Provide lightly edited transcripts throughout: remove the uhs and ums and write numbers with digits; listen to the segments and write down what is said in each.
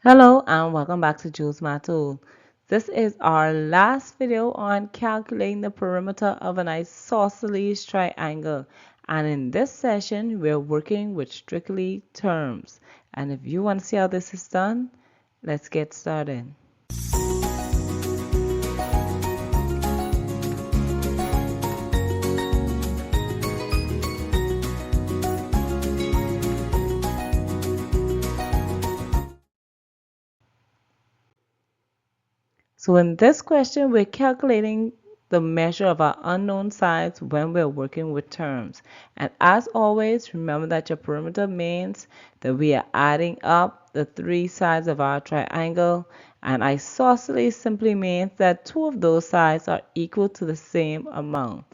Hello and welcome back to Jules My Tool. This is our last video on calculating the perimeter of an isosceles triangle, and in this session we're working with strictly terms. And if you want to see how this is done, let's get started. So in this question, we're calculating the measure of our unknown sides when we're working with terms. And as always, remember that your perimeter means that we are adding up the three sides of our triangle. And isosceles simply means that two of those sides are equal to the same amount.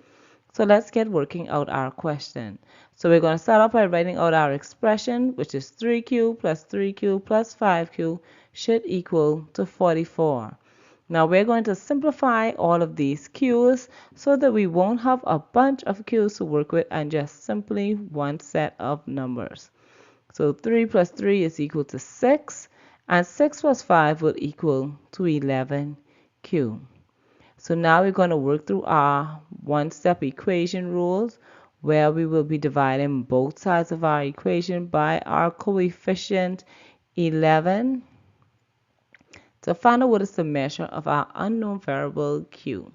So let's get working out our question. So we're going to start off by writing out our expression, which is 3q plus 3q plus 5q should equal to 44. Now we're going to simplify all of these q's so that we won't have a bunch of q's to work with and just simply one set of numbers. So 3 plus 3 is equal to 6, and 6 plus 5 will equal to 11q. So now we're going to work through our one-step equation rules, where we will be dividing both sides of our equation by our coefficient 11 to find out what is the measure of our unknown variable q.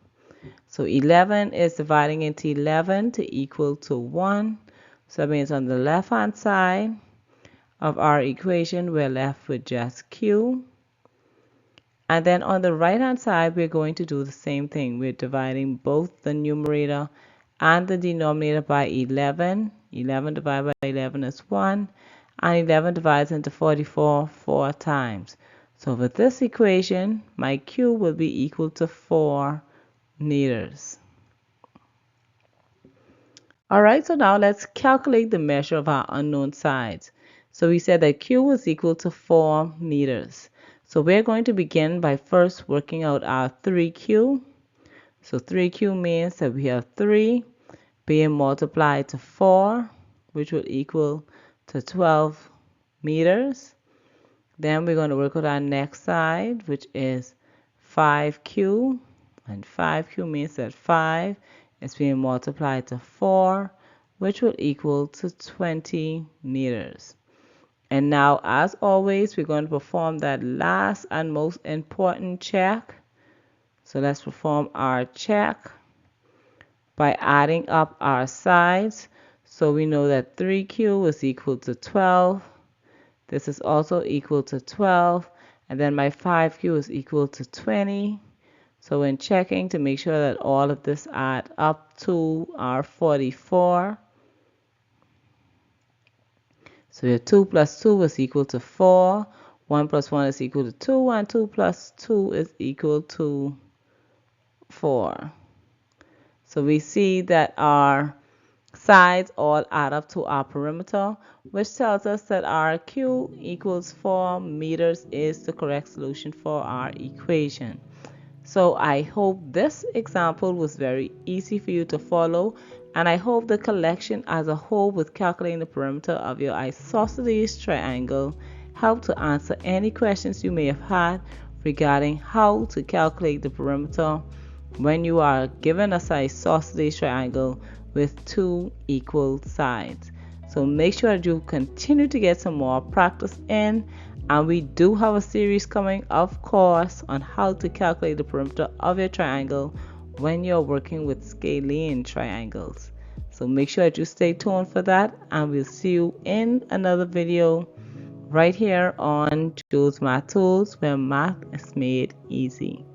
So 11 is dividing into 11 to equal to 1. So that means on the left hand side of our equation we're left with just q. And then on the right hand side we're going to do the same thing. We're dividing both the numerator and the denominator by 11. 11 divided by 11 is 1, and 11 divides into 44 4 times. So for this equation, my q will be equal to 4 meters. Alright, so now let's calculate the measure of our unknown sides. So we said that q was equal to 4 meters. So we're going to begin by first working out our 3q. So 3q means that we have 3 being multiplied to 4, which will equal to 12 meters. Then we're going to work with our next side, which is 5q. And 5q means that 5 is being multiplied to 4, which will equal to 20 meters. And now, as always, we're going to perform that last and most important check. So let's perform our check by adding up our sides. So we know that 3q is equal to 12. This is also equal to 12, and then my 5q is equal to 20. So when checking to make sure that all of this add up to our 44. So your 2 plus 2 is equal to 4, 1 plus 1 is equal to 2, and 2 plus 2 is equal to 4. So we see that our sides all add up to our perimeter, which tells us that our q equals 4 meters is the correct solution for our equation. So I hope this example was very easy for you to follow, and I hope the collection as a whole with calculating the perimeter of your isosceles triangle helped to answer any questions you may have had regarding how to calculate the perimeter when you are given an isosceles triangle with two equal sides. So make sure that you continue to get some more practice in, and we do have a series coming, of course, on how to calculate the perimeter of your triangle when you're working with scalene triangles. So make sure that you stay tuned for that, and we'll see you in another video right here on Choose My Tools, where math is made easy.